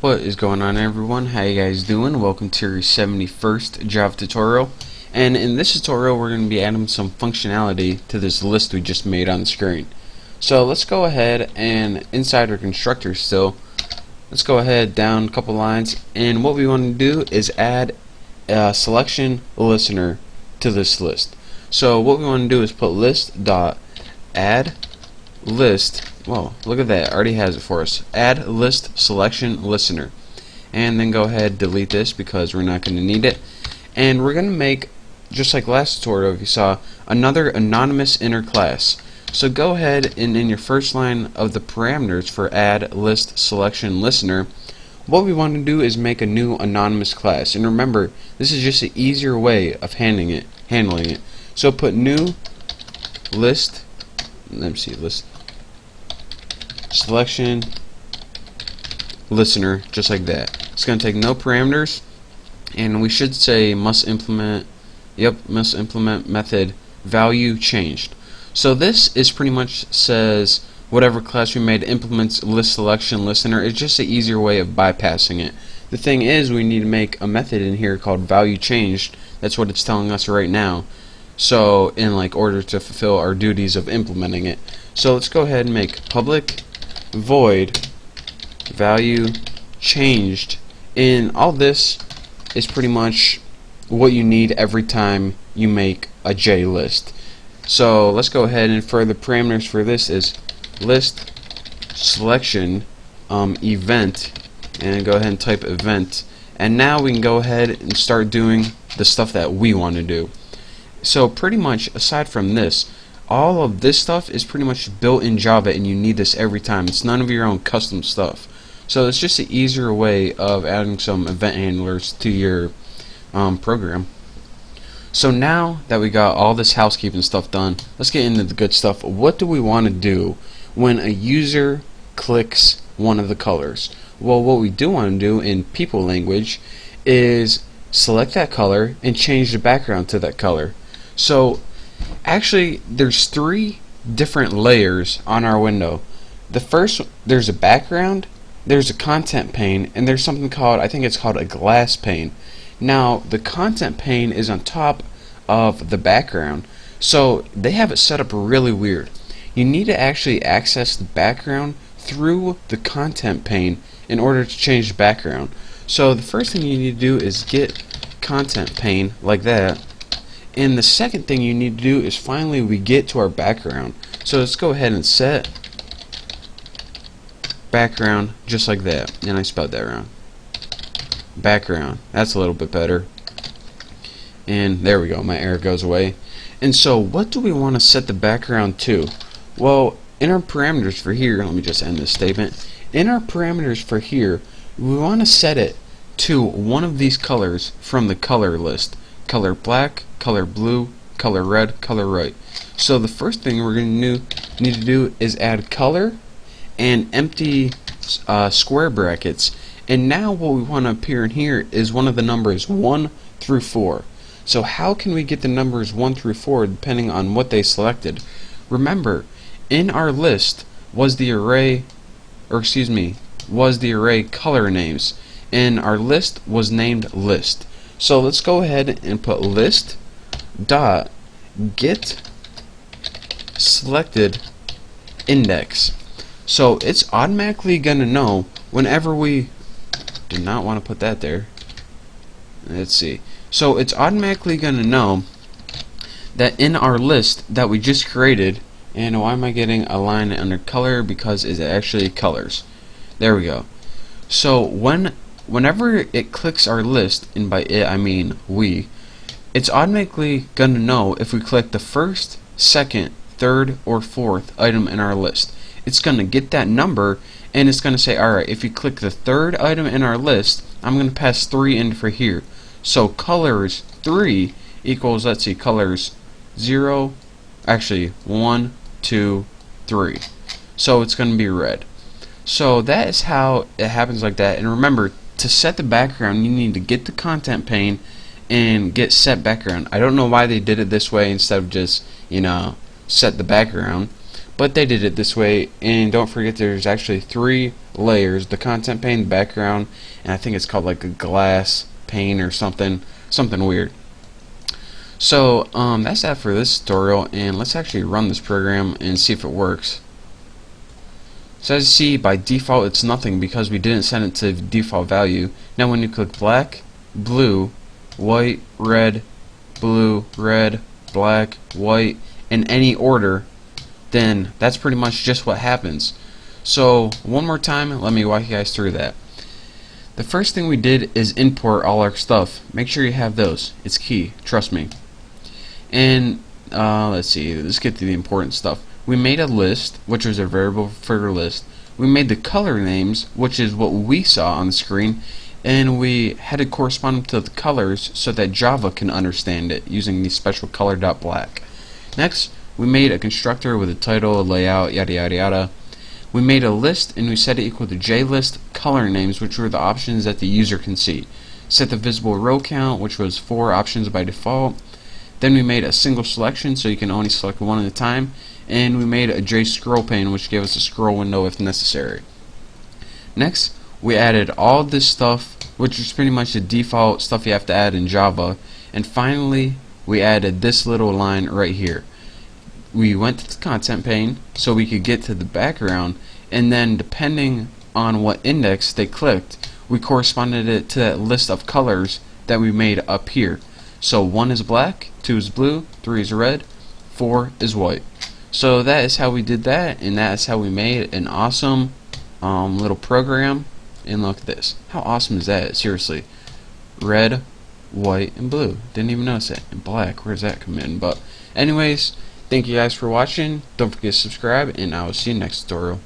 What is going on, everyone? How you guys doing? Welcome to your 71st Java tutorial. And in this tutorial we're going to be adding some functionality to this list we just made on the screen. So let's go ahead and inside our constructor still, let's go ahead down a couple lines, and what we want to do is add a selection listener to this list. So what we want to do is put list.add list. Whoa, look at that, already has it for us. Add list selection listener, and then go ahead delete this because we're not going to need it. And we're going to make, just like last tutorial if you saw, another anonymous inner class. So go ahead and in your first line of the parameters for add list selection listener, what we want to do is make a new anonymous class. And remember, this is just an easier way of handling it. So put new list, let me see, list selection listener, just like that. It's going to take no parameters, and we should say must implement method value changed. So this is pretty much says whatever class we made implements list selection listener. It's just an easier way of bypassing it. The thing is, we need to make a method in here called value changed. That's what it's telling us right now. So in order to fulfill our duties of implementing it. So let's go ahead and make public void value changed, and all this is pretty much what you need every time you make a JList. So let's go ahead and for the parameters for this is list selection event, and go ahead and type event, and now we can go ahead and start doing the stuff that we want to do. So pretty much aside from this, all of this stuff is pretty much built in Java, and you need this every time. It's none of your own custom stuff. So it's just an easier way of adding some event handlers to your program. So now that we got all this housekeeping stuff done, let's get into the good stuff. What do we want to do when a user clicks one of the colors? Well, what we do want to do in people language is select that color and change the background to that color. So actually there's three different layers on our window. The first, there's a background, there's a content pane, and there's something called, I think it's called a glass pane. Now the content pane is on top of the background, so they have it set up really weird. You need to actually access the background through the content pane in order to change the background. So the first thing you need to do is get content pane like that, and the second thing you need to do is finally we get to our background. So let's go ahead and set background just like that, and I spelled that wrong. Background, that's a little bit better, and there we go, my error goes away. And so what do we want to set the background to? Well, in our parameters for here, let me just end this statement. In our parameters for here, we want to set it to one of these colors from the color list: color black, color blue, color red, color white. So the first thing we're going to need to do is add color and empty square brackets. And now what we want to appear in here is one of the numbers 1 through 4. So how can we get the numbers 1 through 4 depending on what they selected? Remember, in our list was the array, color names, and our list was named list. So let's go ahead and put list dot get selected index. So it's automatically gonna know whenever we did not want to put that there. Let's see. So it's automatically gonna know that in our list that we just created, and why am I getting a line under color? Because it's actually colors. There we go. So whenever it clicks our list, and by it I mean we, it's automatically gonna know if we click the first, second, third, or fourth item in our list. It's gonna get that number, and it's gonna say, alright, if you click the third item in our list, I'm gonna pass 3 in for here. So colors 3 equals, let's see, colors 0, actually 1, 2, 3. So it's gonna be red. So that is how it happens like that. And remember, to set the background, you need to get the content pane and get set background. I don't know why they did it this way instead of just, set the background, but they did it this way. And don't forget, there's actually 3 layers: the content pane, the background, and I think it's called like a glass pane or something weird. So that's that for this tutorial, and let's actually run this program and see if it works. So as you see, by default it's nothing because we didn't set it to default value. Now when you click black, blue, white, red, blue, red, black, white, in any order, then that's pretty much just what happens. So one more time, let me walk you guys through that. The first thing we did is import all our stuff. Make sure you have those. It's key, trust me. And let's see, let's get to the important stuff. We made a list, which was a variable for a list. We made the color names, which is what we saw on the screen, and we had it correspond to the colors so that Java can understand it using the special color.black. Next, we made a constructor with a title, a layout, yada yada yada. We made a list and we set it equal to JList color names, which were the options that the user can see. Set the visible row count, which was 4 options by default. Then we made a single selection, so you can only select one at a time. And we made a JScroll pane, which gave us a scroll window if necessary. Next, we added all this stuff, which is pretty much the default stuff you have to add in Java. And finally, we added this little line right here. We went to the content pane so we could get to the background, and then depending on what index they clicked, we corresponded it to that list of colors that we made up here. So 1 is black, 2 is blue, 3 is red, 4 is white. So that is how we did that, and that is how we made an awesome little program. And look at this. How awesome is that? Seriously. Red, white, and blue. Didn't even notice it. And black, where does that come in? But anyways, thank you guys for watching. Don't forget to subscribe, and I will see you next tutorial.